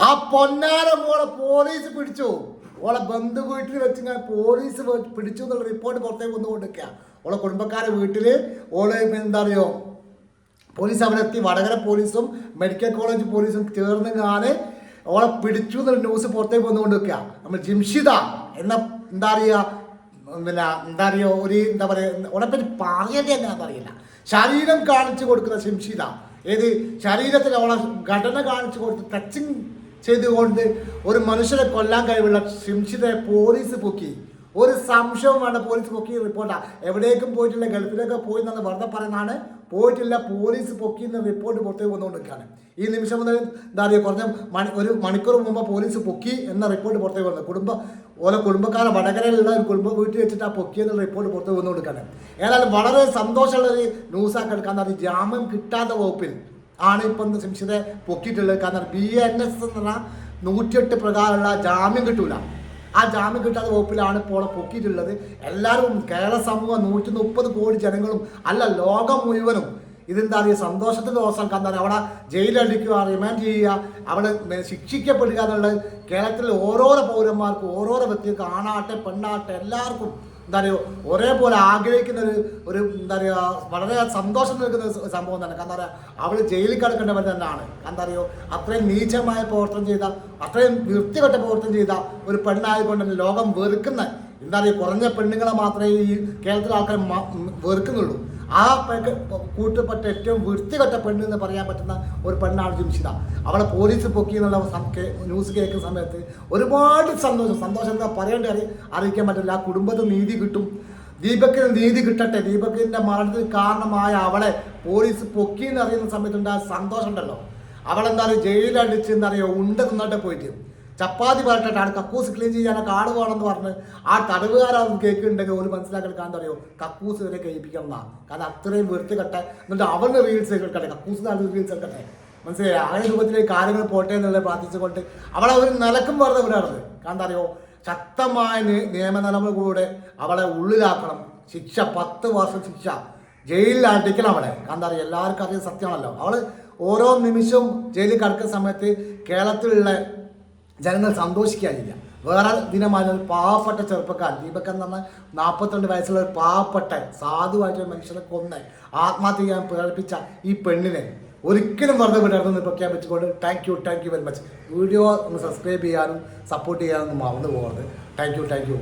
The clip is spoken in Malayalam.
ആ പൊന്നാര മോളെ പോലീസ് പിടിച്ചു. ഓളെ ബന്ധു വീട്ടിൽ വെച്ച് ഞാൻ പോലീസ് പിടിച്ചു എന്നുള്ള റിപ്പോർട്ട് പുറത്തേക്ക് വന്നുകൊണ്ടിരിക്കുക. ഓളെ കുടുംബക്കാരെ വീട്ടിൽ ഓള് എന്താ പറയുക, പോലീസ് അവിടെ എത്തി. വടകര പോലീസും മെഡിക്കൽ കോളേജ് പോലീസും ചേർന്ന് ഞാൻ ഓളെ പിടിച്ചു എന്നുള്ള ന്യൂസ് പുറത്തേക്ക് വന്നുകൊണ്ടിരിക്കുക. നമ്മൾ ജിംഷിദ എന്ന എന്താ പറയുക, പിന്നെ എന്താ പറയുക, ഒരു എന്താ പറയുക, ഓളെ പറ്റി പറയേണ്ടി എന്നാന്ന് അറിയില്ല. ശരീരം കാണിച്ചു കൊടുക്കുന്ന ജിംഷിദ, ഏത് ശരീരത്തിൽ ഓളെ ഘടന കാണിച്ചു കൊടുത്ത് ടച്ചിങ് ചെയ്തുകൊണ്ട് ഒരു മനുഷ്യരെ കൊല്ലാൻ കഴിവുള്ള ജിംഷിദയെ പോലീസ് പൊക്കി. ഒരു സംശയവും വേണ്ട, പോലീസ് പൊക്കി റിപ്പോർട്ടാണ്. എവിടേക്കും പോയിട്ടില്ല, ഗൾഫിലൊക്കെ പോയി എന്നാണ് വെറുതെ പറയുന്നതാണ്. പോയിട്ടില്ല, പോലീസ് പൊക്കി എന്ന റിപ്പോർട്ട് പുറത്തേക്ക് വന്നുകൊണ്ടിരിക്കുകയാണ്. ഈ നിമിഷം മുതൽ എന്താ പറയുക, ഒരു മണിക്കൂർ മുമ്പ് പോലീസ് പൊക്കി എന്ന റിപ്പോർട്ട് പുറത്തേക്ക് വന്നത്. ഓരോ കുടുംബക്കാരെ വടകരയിലുള്ള ഒരു കുടുംബ വീട്ടിൽ വെച്ചിട്ട് ആ പൊക്കി എന്നുള്ള റിപ്പോർട്ട് പുറത്തേക്ക് വന്നുകൊടുക്കുകയാണ്. ഏതായാലും വളരെ സന്തോഷമുള്ളൊരു ന്യൂസാക്കി എടുക്കാൻ, അത് ജാമ്യം കിട്ടാത്ത വകുപ്പിൽ ആണ് ഇപ്പം ജിംഷിദയെ പൊക്കിയിട്ടുള്ളത്. കാരണം BNS എന്നുള്ള 108 പ്രകാരമുള്ള ജാമ്യം കിട്ടൂല. ആ ജാമ്യം കിട്ടാത്ത വകുപ്പിലാണ് ഇപ്പോൾ പൊക്കിയിട്ടുള്ളത്. എല്ലാവരും, കേരള സമൂഹം 130 കോടി ജനങ്ങളും അല്ല, ലോകം മുഴുവനും ഇതെന്താ പറയുക, സന്തോഷത്തിൻ്റെ ദിവസം എന്താണ് അവിടെ ജയിലടിക്കുക, റിമാൻഡ് ചെയ്യുക, അവിടെ ശിക്ഷിക്കപ്പെടുക എന്നുള്ളത് കേരളത്തിലെ ഓരോരോ പൗരന്മാർക്കും, ഓരോരോ വ്യക്തികൾക്ക്, ആണാട്ടെ പെണ്ണാട്ടെ എല്ലാവർക്കും എന്താ പറയുക ഒരേപോലെ ആഗ്രഹിക്കുന്ന ഒരു എന്താ പറയുക വളരെ സന്തോഷം നൽകുന്ന സംഭവം തന്നെ. എന്താ പറയുക, അവൾ ജയിലിൽ കിടക്കേണ്ടവർ തന്നെയാണ്. എന്താ പറയുക, അത്രയും നീചമായ പ്രവർത്തനം ചെയ്ത, അത്രയും വൃത്തികെട്ട പ്രവർത്തനം ചെയ്ത ഒരു പെണ്ണായതുകൊണ്ട് തന്നെ ലോകം വെറുക്കുന്ന, എന്താ പറയുക, കുറഞ്ഞ പെണ്ണുങ്ങളെ മാത്രമേ ഈ കേരളത്തിലെ ആൾക്കാർ വെറുക്കുന്നുള്ളൂ. ആ കൂട്ടപ്പെട്ട ഏറ്റവും വൃത്തികെട്ട പെണ്ണ് എന്ന് പറയാൻ പറ്റുന്ന ഒരു പെണ്ണാണ് ജിംഷിദ. അവളെ പോലീസ് പൊക്കി എന്നുള്ള ന്യൂസ് കേൾക്കുന്ന സമയത്ത് ഒരുപാട് സന്തോഷം എന്താ പറയേണ്ടി അറിയിക്കാൻ പറ്റില്ല. ആ കുടുംബത്തിന് നീതി കിട്ടും, ദീപക്കിന് നീതി കിട്ടട്ടെ. ദീപക്കിൻ്റെ മരണത്തിന് കാരണമായ അവളെ പോലീസ് പൊക്കി എന്ന് അറിയുന്ന സമയത്തുണ്ടായ സന്തോഷം ഉണ്ടല്ലോ, അവളെന്താ പറയുക ജയിലടിച്ച് എന്താ പറയുക ഉണ്ട തിന്നിട്ട് പോയിട്ട് ചപ്പാത്തി പറഞ്ഞിട്ടാണ് കക്കൂസ് ക്ലീൻ ചെയ്യാനൊക്കെ ആട് വേണമെന്ന് പറഞ്ഞ് ആ തടവുകാരാന്ന് കേൾക്കുന്നുണ്ടെങ്കിൽ ഒരു മനസ്സിലാക്കാൻ എന്താ പറയുക കക്കൂസ് വരെ കഴിപ്പിക്കണം എന്നാണ്. കാരണം അത്രയും വൃത്തികെട്ട, എന്നിട്ട് അവരുടെ റീൽസ് എടുക്കട്ടെ, കക്കൂസ് നല്ല റീൽസ് എടുക്കട്ടെ, മനസ്സിലായി. ആ രൂപത്തിലേക്ക് കാര്യങ്ങൾ പോട്ടെ എന്നുള്ളത് പ്രാർത്ഥിച്ചുകൊണ്ട് അവളെ ഒരു നിലക്കും വെറുതെ വിടാറുണ്ട്. കാരണം എന്താ പറയുക, ശക്തമായ നിയമനിലവുകളിലൂടെ അവളെ ഉള്ളിലാക്കണം. ശിക്ഷ 10 വർഷം ശിക്ഷ, ജയിലിൽ അടിക്കണം അവളെ. കാരണം എന്താ പറയുക, എല്ലാവർക്കും അറിയാൻ സത്യമാണല്ലോ. അവൾ ഓരോ നിമിഷവും ജയിലിൽ കിടക്കുന്ന സമയത്ത് കേരളത്തിലുള്ള ജനങ്ങൾ സന്തോഷിക്കാനില്ല. വേറെ ദിനമായ ഒരു പാവപ്പെട്ട ചെറുപ്പക്കാരൻ ദീപക് എന്ന് പറഞ്ഞാൽ 42 വയസ്സുള്ള ഒരു പാവപ്പെട്ട സാധുവായിട്ടൊരു മനുഷ്യനെ കൊന്ന് ആത്മഹത്യ ചെയ്യാൻ പ്രേരിപ്പിച്ച ഈ പെണ്ണിനെ ഒരിക്കലും വെറുതെ വിടരുതെന്ന് പ്രഖ്യാപിച്ചുകൊണ്ട് thank you very much. Video ഒന്ന് സബ്സ്ക്രൈബ് ചെയ്യാനും സപ്പോർട്ട് ചെയ്യാനൊന്നും മറന്നു പോകരുത്. Thank you.